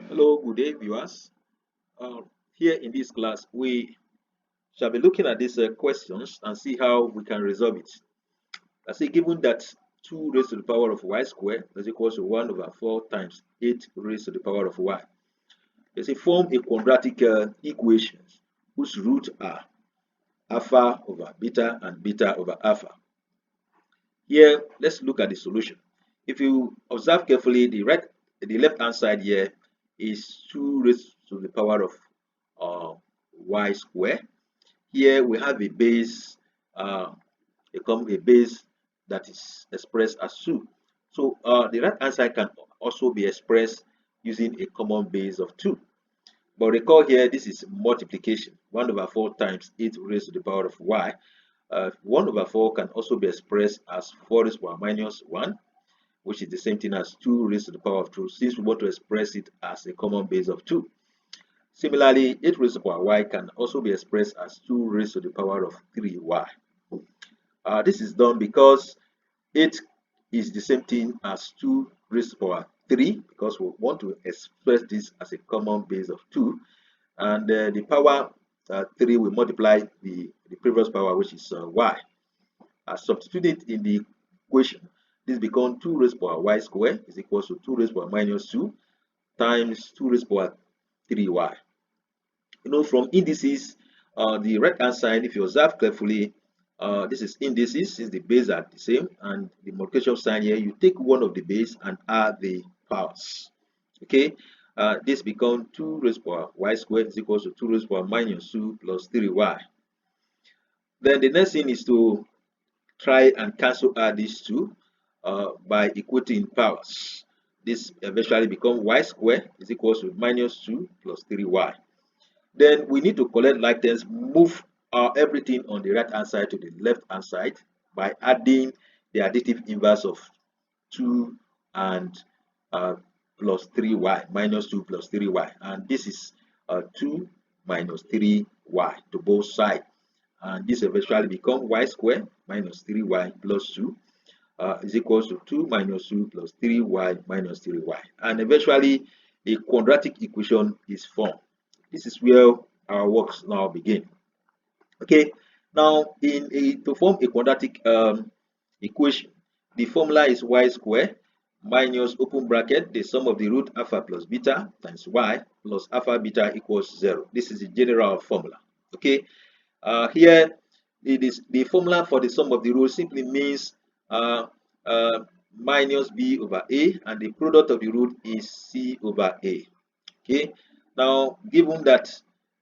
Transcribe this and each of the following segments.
Hello, good day, viewers. Uh, Here in this class, we shall be looking at these questions and see how we can resolve it. I say, given that 2 raised to the power of y squared is equal to 1 over 4 times 8 raised to the power of y. They say, form a quadratic equation whose roots are alpha over beta and beta over alpha. Here, let's look at the solution. If you observe carefully, the left hand side here is 2 raised to the power of uh, y square. Here we have a base, a base that is expressed as 2. So the right hand side can also be expressed using a common base of 2. But recall here, this is multiplication. 1 over 4 times 8 raised to the power of y. 1 over 4 can also be expressed as 4 raised to the power minus 1, which is the same thing as 2 raised to the power of 2, since we want to express it as a common base of 2. Similarly, 8 raised to the power y can also be expressed as 2 raised to the power of 3y. This is done because 8 is the same thing as 2 raised to the power 3, because we want to express this as a common base of 2. And the power 3 will multiply the previous power, which is y. Substitute it in the equation. This becomes 2 raised to the power y squared is equal to 2 raised to the power minus 2 times 2 raised to the power 3y. From indices, the right hand side, if you observe carefully, this is indices since the base are the same, and the multiplication sign here, you take one of the base and add the powers. Okay, this becomes 2 raised to the power y squared is equal to 2 raised to the power minus 2 plus 3y. Then the next thing is to try and cancel out these two by equating powers. This eventually becomes y squared is equal to minus 2 plus 3y. Then we need to collect like terms, move everything on the right hand side to the left hand side by adding the additive inverse of 2 and plus 3y, minus 2 plus 3y. And this is 2 minus 3y to both sides. And this eventually becomes y squared minus 3y plus 2 is equal to 2 minus 2 plus 3y minus 3y. And eventually, a quadratic equation is formed. This is where our works now begin. Okay, now to form a quadratic equation, the formula is y squared minus open bracket the sum of the root alpha plus beta times y plus alpha beta equals 0. This is the general formula. Okay, here it is the formula for the sum of the root simply means minus b over a, and the product of the root is c over a. Okay, now given that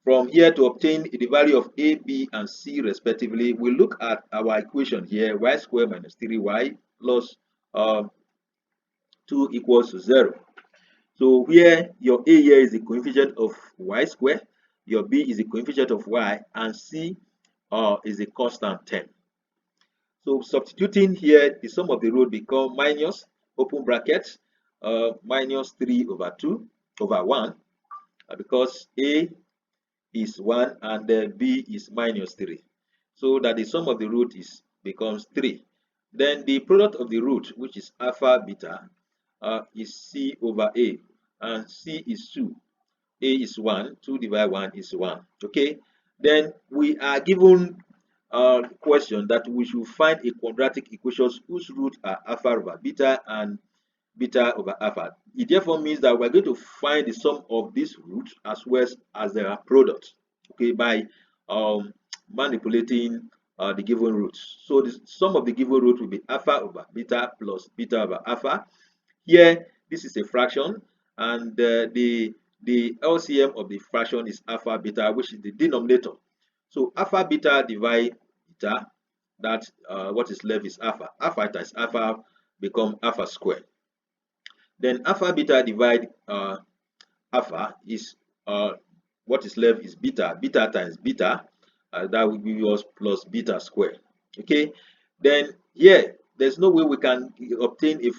from here to obtain the value of a, b, and c respectively, we look at our equation here, y squared minus 3y plus 2 equals to 0. So here your a here is the coefficient of y squared, your b is the coefficient of y, and c is a constant term. So substituting here, the sum of the root become minus open bracket minus 3 over 2 over 1 because a is 1 and b is minus 3. So that the sum of the root becomes 3. Then the product of the root, which is alpha beta, is c over a, and c is 2. A is 1, 2 divided 1 is 1. Okay, then we are given a question that we should find a quadratic equation whose roots are alpha over beta and beta over alpha. It therefore means that we're going to find the sum of these roots as well as their product, okay, by manipulating the given roots. So the sum of the given root will be alpha over beta plus beta over alpha. Here, this is a fraction, and the LCM of the fraction is alpha beta, which is the denominator. So alpha beta divide beta, that what is left is alpha. Alpha times alpha become alpha squared. Then alpha beta divide alpha is what is left is beta. Beta times beta, that will give us plus beta squared. Okay. Then here, there's no way we can obtain if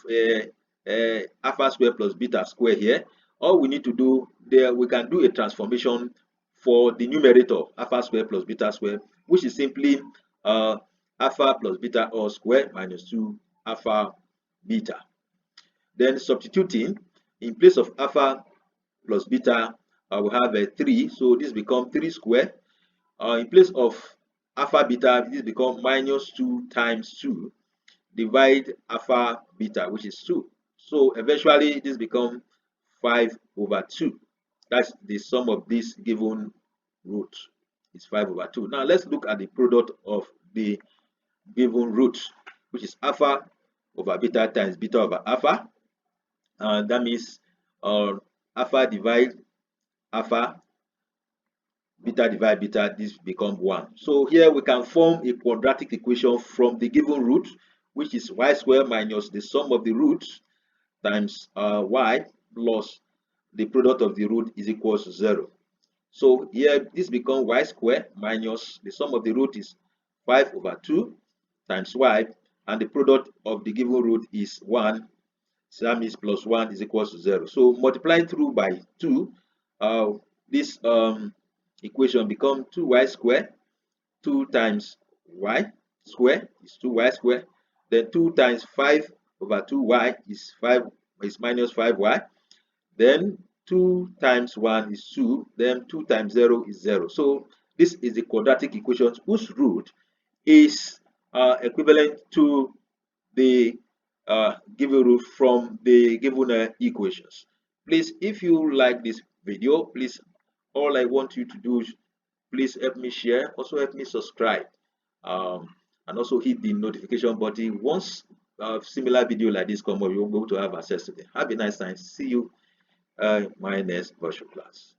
alpha squared plus beta squared here. All we need to do there, we can do a transformation for the numerator, alpha squared plus beta squared, which is simply alpha plus beta all squared minus 2 alpha beta. Then substituting in place of alpha plus beta, we have a 3. So this becomes 3 square. In place of alpha beta, this becomes minus 2 times 2. Divide alpha beta, which is 2. So eventually this becomes 5 over 2. That's the sum of this given root. It's 5 over 2. Now let's look at the product of the given root, which is alpha over beta times beta over alpha. That means alpha divide alpha, beta divide beta, this becomes 1. So here we can form a quadratic equation from the given root, which is y squared minus the sum of the roots times y plus the product of the root is equals to 0. So here this becomes y squared minus the sum of the root is 5 over 2 times y, and the product of the given root is 1. So that means plus 1 is equals to 0. So multiplying through by 2, this equation becomes 2y squared. 2 times y squared is 2y squared. Then 2 times 5 over 2y is minus 5y. Then 2 times 1 is 2. Then 2 times 0 is 0. So this is the quadratic equation whose root is equivalent to the given root from the given equations. Please, if you like this video, please, all I want you to do is please help me share, also help me subscribe, and also hit the notification button. Once a similar video like this come up, you'll be able to have access to them. Have a nice time. See you in my next virtual class.